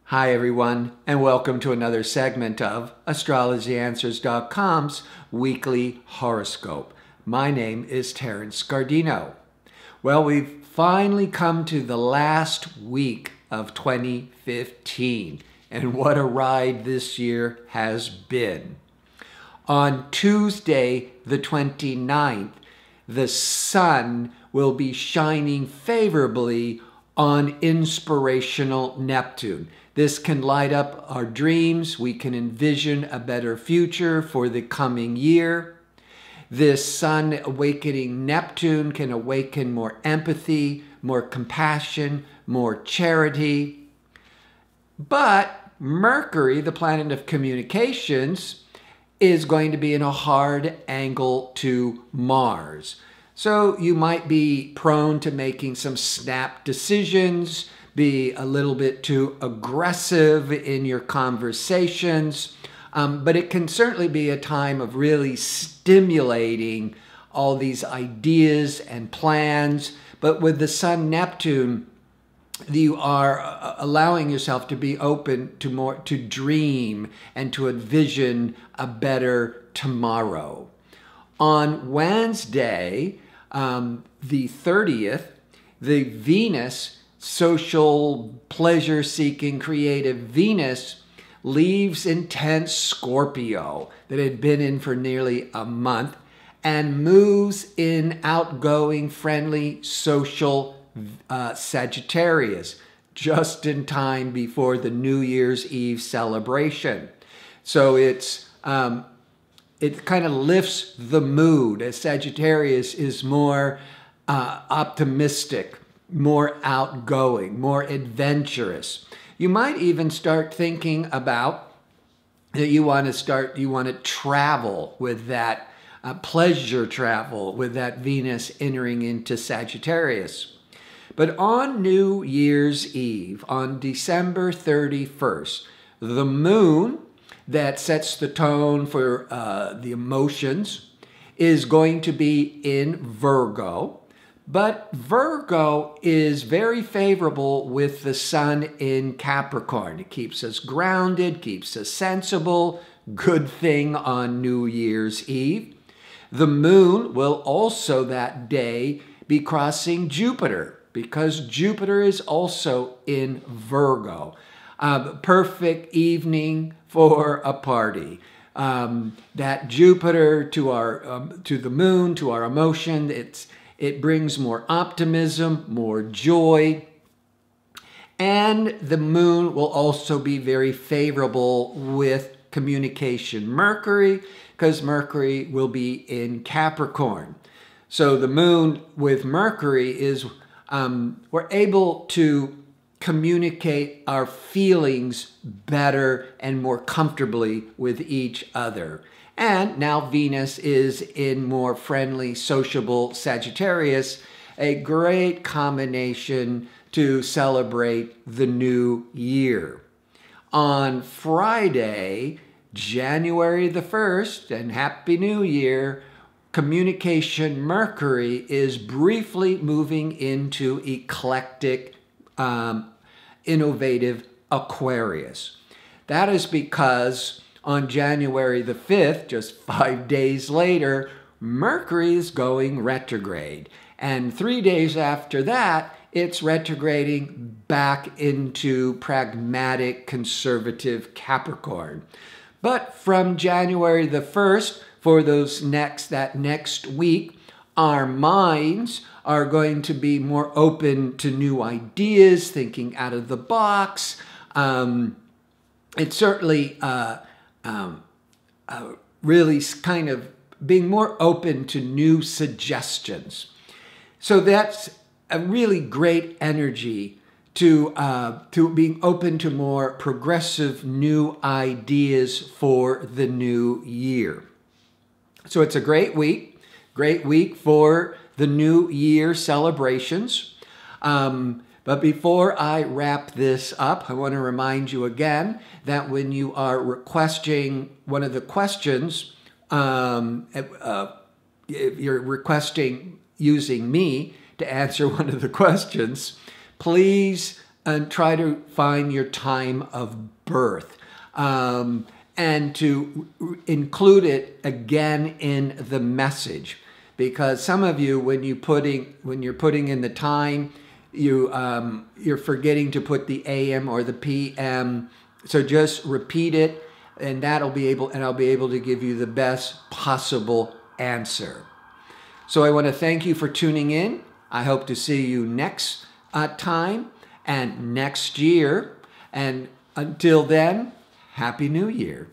Hi everyone, and welcome to another segment of AstrologyAnswers.com's weekly horoscope. My name is Terence Scardino. Well, we've finally come to the last week of 2015, and what a ride this year has been. On Tuesday, the 29th, the sun will be shining favorably on inspirational Neptune. This can light up our dreams. We can envision a better future for the coming year. This sun awakening Neptune can awaken more empathy, more compassion, more charity. But Mercury, the planet of communications, is going to be in a hard angle to Mars. So you might be prone to making some snap decisions, be a little bit too aggressive in your conversations, but it can certainly be a time of really stimulating all these ideas and plans. But with the Sun Neptune, you are allowing yourself to be open to more, to dream and to envision a better tomorrow. On Wednesday, the 30th, the Venus, social, pleasure-seeking, creative Venus, leaves intense Scorpio that had been in for nearly a month and moves in outgoing, friendly, social Sagittarius, just in time before the New Year's Eve celebration. So it kind of lifts the mood, as Sagittarius is more optimistic, more outgoing, more adventurous. You might even start thinking about that you want to travel with that, pleasure travel with that Venus entering into Sagittarius. But on New Year's Eve, on December 31st, the moon that sets the tone for the emotions is going to be in Virgo. But Virgo is very favorable with the sun in Capricorn. It keeps us grounded, keeps us sensible. Good thing on New Year's Eve. The moon will also that day be crossing Jupiter, because Jupiter is also in Virgo. Perfect evening for a party. That Jupiter to the moon, to our emotion, it brings more optimism, more joy. And the moon will also be very favorable with communication Mercury, because Mercury will be in Capricorn. So the moon with Mercury is, we're able to communicate our feelings better and more comfortably with each other. And now Venus is in more friendly, sociable Sagittarius, a great combination to celebrate the new year. On Friday, January the 1st, and Happy New Year, communication Mercury is briefly moving into eclectic, innovative Aquarius. That is because on January the 5th, just 5 days later, Mercury is going retrograde. And 3 days after that, it's retrograding back into pragmatic, conservative Capricorn. But from January the 1st, for that next week, our minds are going to be more open to new ideas, thinking out of the box. It's certainly really kind of being more open to new suggestions. So that's a really great energy to being open to more progressive new ideas for the new year. So it's a great week for the New Year celebrations. But before I wrap this up, I want to remind you again that when you are requesting one of the questions, if you're requesting using me to answer one of the questions, please and try to find your time of birth. And to include it again in the message, because some of you, when you're putting in the time, you're forgetting to put the AM or the PM. So just repeat it, and I'll be able to give you the best possible answer. So I want to thank you for tuning in. I hope to see you next time and next year. And until then, Happy New Year.